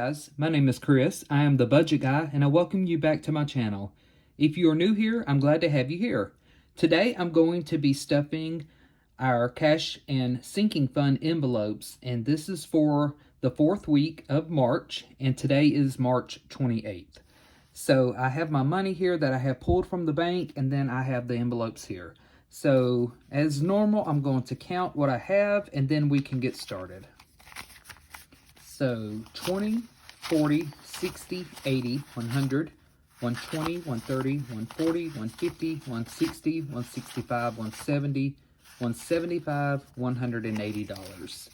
guys, my name is Chris. I am the Budget Guy and I welcome you back to my channel. If you are new here, I'm glad to have you here. Today I'm going to be stuffing our cash and sinking fund envelopes, and this is for the 4th week of March, and today is March 28th. So I have my money here that I have pulled from the bank, and then I have the envelopes here. So as normal, I'm going to count what I have and then we can get started. So 20, 40, 60, 80, 100, 120, 130, 140, 150, 160, 165, 170, 175, $180.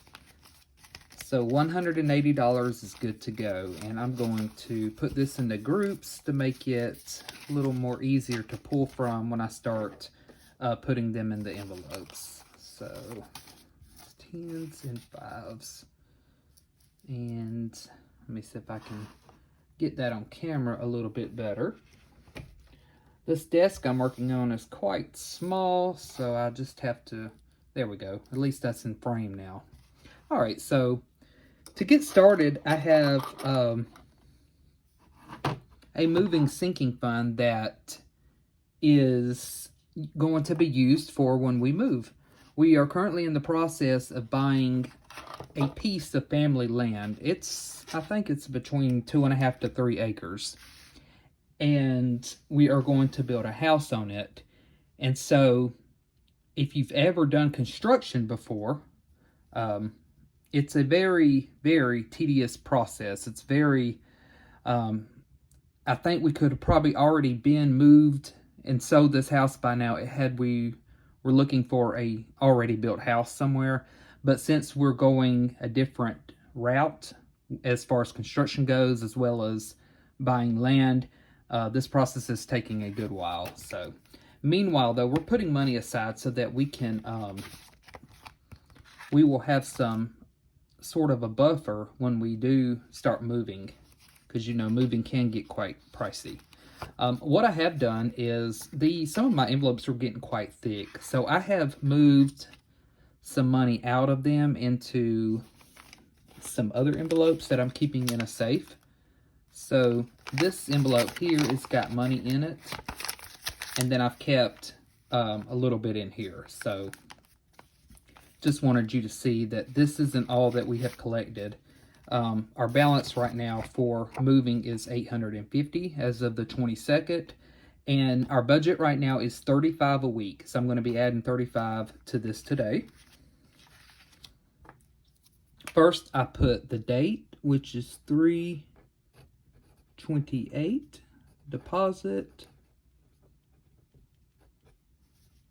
So $180 is good to go, and I'm going to put this into groups to make it a little more easier to pull from when I start putting them in the envelopes. So 10s and 5s. And let me see if I can get that on camera a little bit better. This desk I'm working on is quite small, so I just have to, there we go. At least that's in frame now. All right, so to get started, I have a moving sinking fund that is going to be used for when we move. We are currently in the process of buying a piece of family land. I think it's between 2.5 to 3 acres. And we are going to build a house on it. And so if you've ever done construction before, it's a very, very tedious process. It's very, I think we could have probably already been moved and sold this house by now had we were looking for a already built house somewhere. But since we're going a different route as far as construction goes, as well as buying land, this process is taking a good while. So meanwhile, though, we're putting money aside so that we can, we will have some sort of a buffer when we do start moving, because, you know, moving can get quite pricey. What I have done is some of my envelopes were getting quite thick, so I have moved some money out of them into some other envelopes that I'm keeping in a safe. So this envelope here has got money in it, and then I've kept a little bit in here. So just wanted you to see that this isn't all that we have collected. Our balance right now for moving is $850 as of the 22nd. And our budget right now is $35 a week. So I'm going to be adding $35 to this today. First, I put the date, which is 3/28, deposit,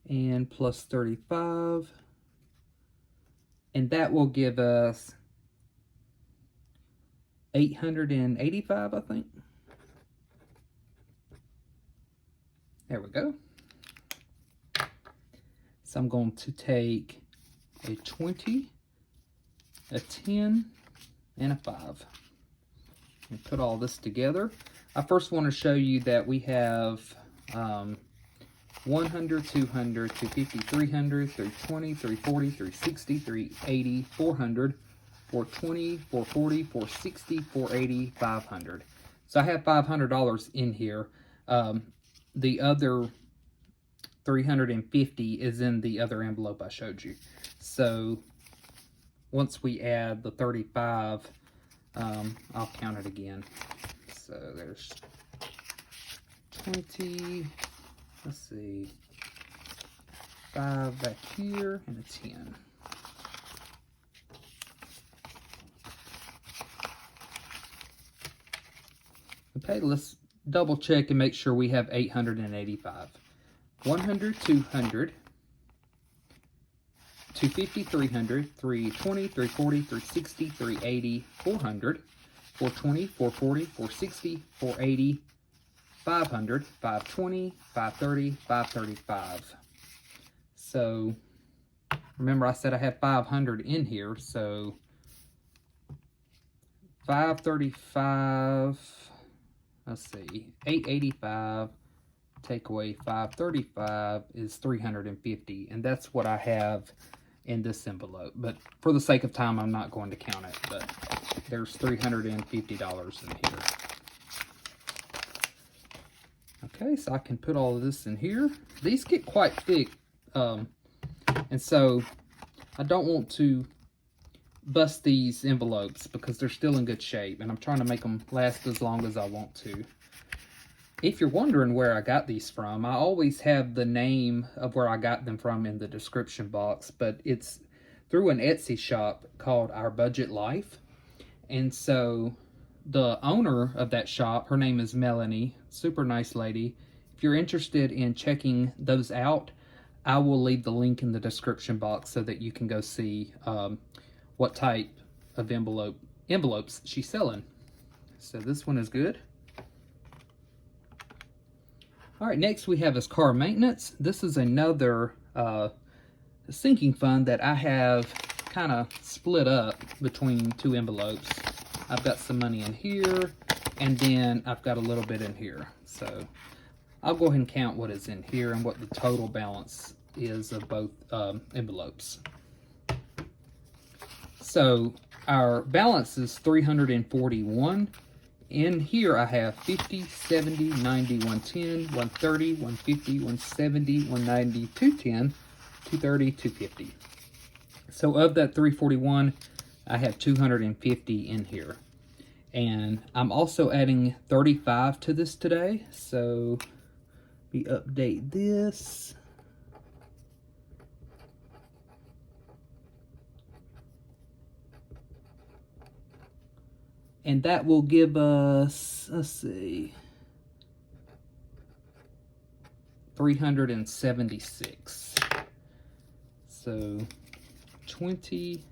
and plus 35. And that will give us $885, I think. There we go. So I'm going to take a 20, a 10, and a 5. And put all this together. I first want to show you that we have 100, 200, 250, 300, 320, 340, 360, 380, 400, 420, 440, 460, 480, 500. So I have $500 in here. The other 350 is in the other envelope I showed you. So once we add the 35, I'll count it again. So there's 20, let's see, 5 back here, and a 10. Okay, let's double check and make sure we have 885. 100, 200, 250, 300, 320, 340, 360, 380, 400, 420, 440, 460, 480, 500, 520, 530, 535. So remember I said I had 500 in here, so 535, let's see, 885 take away 535 is 350, and that's what I have in this envelope. But for the sake of time, I'm not going to count it. But there's $350 in here. Okay, so I can put all of this in here. These get quite thick, and so I don't want to bust these envelopes because they're still in good shape, and I'm trying to make them last as long as I want to. If you're wondering where I got these from, I always have the name of where I got them from in the description box, but it's through an Etsy shop called Our Budget Life. And so the owner of that shop, her name is Melanie, super nice lady. If you're interested in checking those out, I will leave the link in the description box so that you can go see what type of envelopes she's selling. So this one is good. All right, next we have is car maintenance. This is another sinking fund that I have kind of split up between two envelopes. I've got some money in here, and then I've got a little bit in here. So I'll go ahead and count what is in here and what the total balance is of both envelopes. So our balance is $341. In here I have 50, 70, 90, 110, 130, 150, 170, 190, 210, 230, 250. So of that 341, I have 250 in here. And I'm also adding 35 to this today. So we update this. And that will give us, let's see, 376. So 20,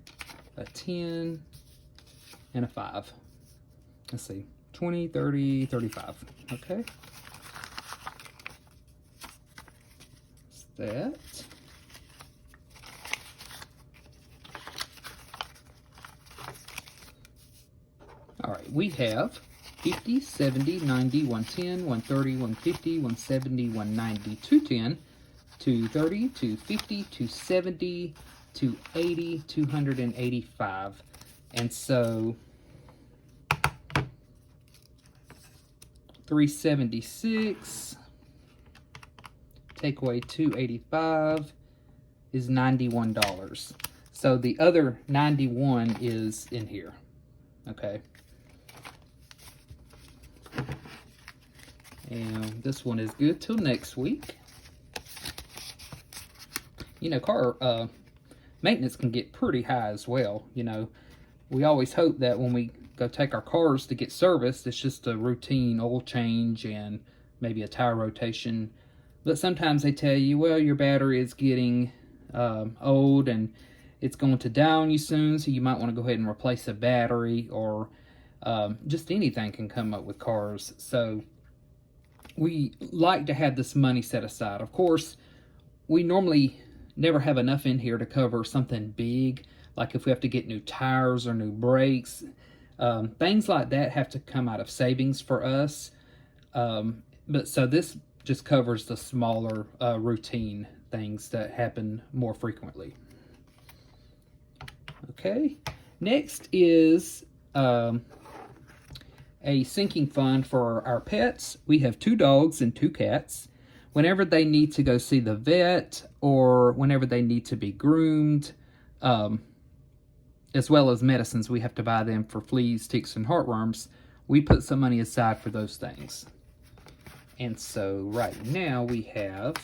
a 10, and a 5. Let's see, 20, 30, 35. Okay. That's that. All right, we have 50, 70, 90, 110, 130, 150, 170, 190, 210, 230, 250, 270, 280, 285. And so 376, take away 285 is $91. So the other 91 is in here, okay? And this one is good till next week. You know, car maintenance can get pretty high as well. You know, we always hope that when we go take our cars to get serviced, it's just a routine oil change and maybe a tire rotation. But sometimes they tell you, well, your battery is getting old and it's going to die on you soon, so you might want to go ahead and replace a battery, or just anything can come up with cars. So we like to have this money set aside. Of course, we normally never have enough in here to cover something big, like if we have to get new tires or new brakes. Things like that have to come out of savings for us. But so this just covers the smaller routine things that happen more frequently. Okay, next is a sinking fund for our pets. We have 2 dogs and 2 cats. Whenever they need to go see the vet, or whenever they need to be groomed, as well as medicines we have to buy them for fleas, ticks, and heartworms, we put some money aside for those things. And so right now we have,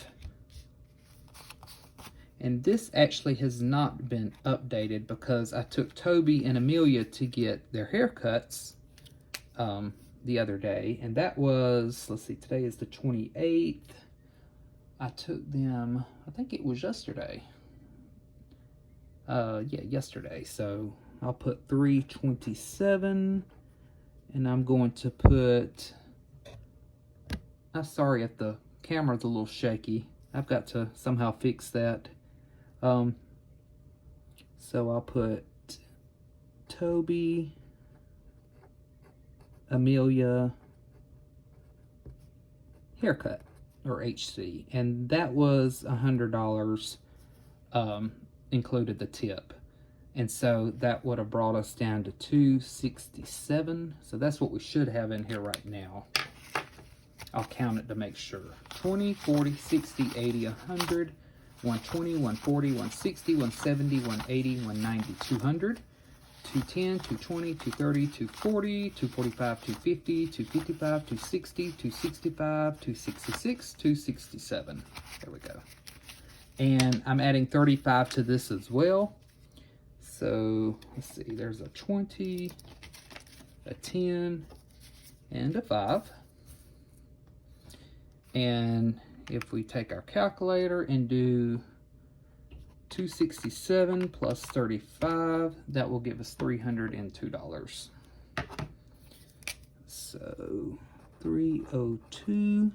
and this actually has not been updated because I took Toby and Amelia to get their haircuts the other day, and that was, let's see, today is the 28th. I took them, I think it was yesterday. Yeah, yesterday. So I'll put 327, and I'm going to put, I'm sorry if the camera's a little shaky. I've got to somehow fix that. So I'll put Toby, Amelia, haircut, or HC, and that was $100, included the tip. And so that would have brought us down to 267. So that's what we should have in here right now. I'll count it to make sure. 20, 40, 60, 80, 100, 120, 140, 160, 170, 180, 190, 200, 210, 220, 230, 240, 245, 250, 255, 260, 265, 266, 267. There we go. And I'm adding 35 to this as well. So let's see, there's a 20, a 10, and a 5. And if we take our calculator and do 267 plus 35, that will give us $302. So 302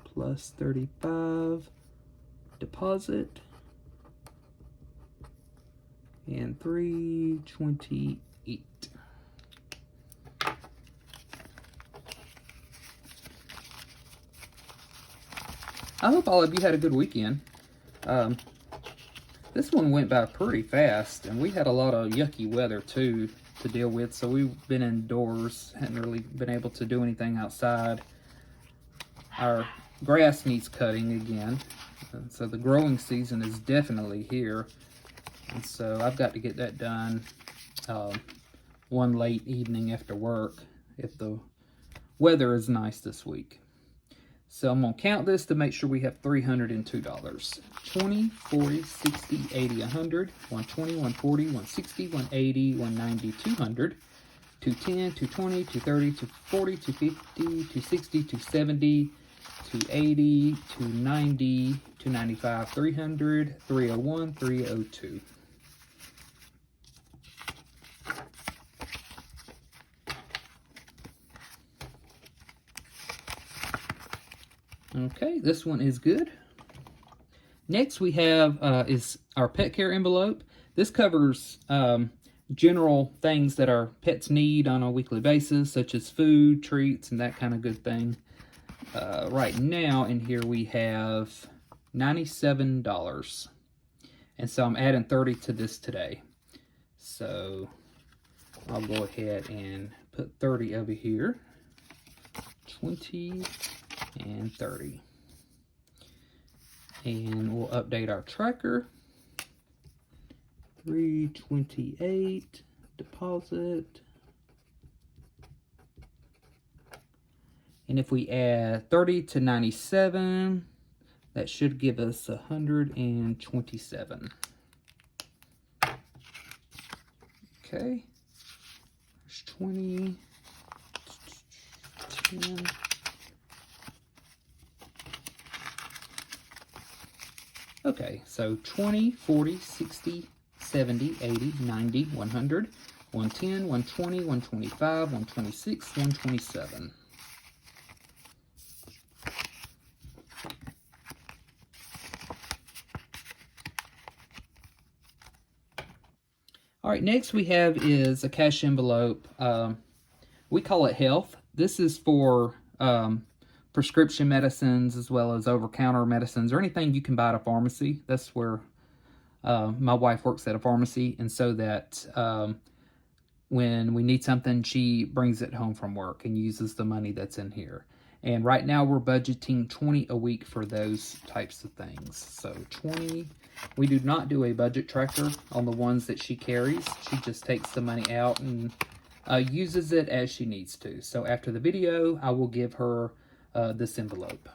plus 35 deposit, and 328. I hope all of you had a good weekend. This one went by pretty fast, and we had a lot of yucky weather too to deal with, so we've been indoors, hadn't really been able to do anything outside. Our grass needs cutting again, and so the growing season is definitely here, and so I've got to get that done one late evening after work if the weather is nice this week. So I'm going to count this to make sure we have $302. 20, 40, 60, 80, 100, 120, 140, 160, 180, 190, 200, 210, 220, 230, 240, 250, 260, 270, 280, 290, 295, 300, 301, 302. Okay, this one is good. Next we have is our pet care envelope. This covers general things that our pets need on a weekly basis, such as food, treats, and that kind of good thing. Right now in here we have $97. And so I'm adding 30 to this today. So I'll go ahead and put 30 over here. 20 and 30. And we'll update our tracker. 328 deposit. And if we add 30 to 97, that should give us 127. Okay. There's 20, 10. Okay, so 20, 40, 60, 70, 80, 90, 100, 110, 120, 125, 126, 127. All right, next we have is a cash envelope. We call it health. This is for prescription medicines as well as over-counter medicines or anything you can buy at a pharmacy. That's where my wife works at a pharmacy, and so that when we need something, she brings it home from work and uses the money that's in here. And right now we're budgeting $20 a week for those types of things. So 20. We do not do a budget tracker on the ones that she carries. She just takes the money out and uses it as she needs to. So after the video, I will give her this envelope.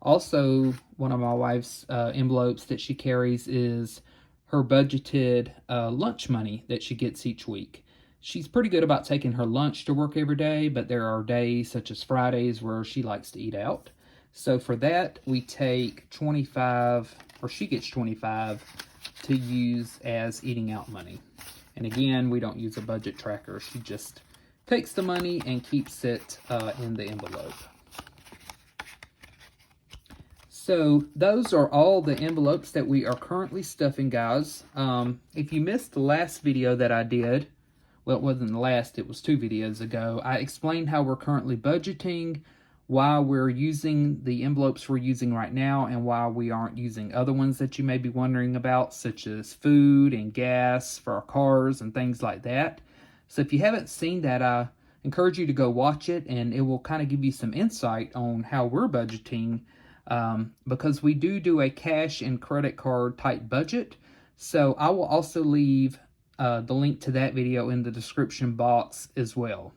Also, one of my wife's envelopes that she carries is her budgeted lunch money that she gets each week. She's pretty good about taking her lunch to work every day, but there are days such as Fridays where she likes to eat out. So for that, we take 25, or she gets 25 to use as eating out money. And again, we don't use a budget tracker. She just takes the money and keeps it in the envelope. So those are all the envelopes that we are currently stuffing, guys. If you missed the last video that I did, well, it wasn't the last, it was 2 videos ago, I explained how we're currently budgeting, why we're using the envelopes we're using right now and why we aren't using other ones that you may be wondering about, such as food and gas for our cars and things like that. So if you haven't seen that, I encourage you to go watch it, and it will kind of give you some insight on how we're budgeting, because we do a cash and credit card type budget. So I will also leave the link to that video in the description box as well.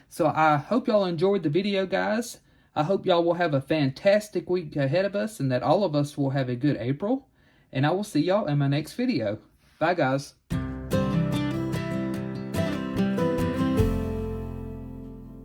So I hope y'all enjoyed the video, guys. I hope y'all will have a fantastic week ahead of us and that all of us will have a good April. And I will see y'all in my next video. Bye, guys.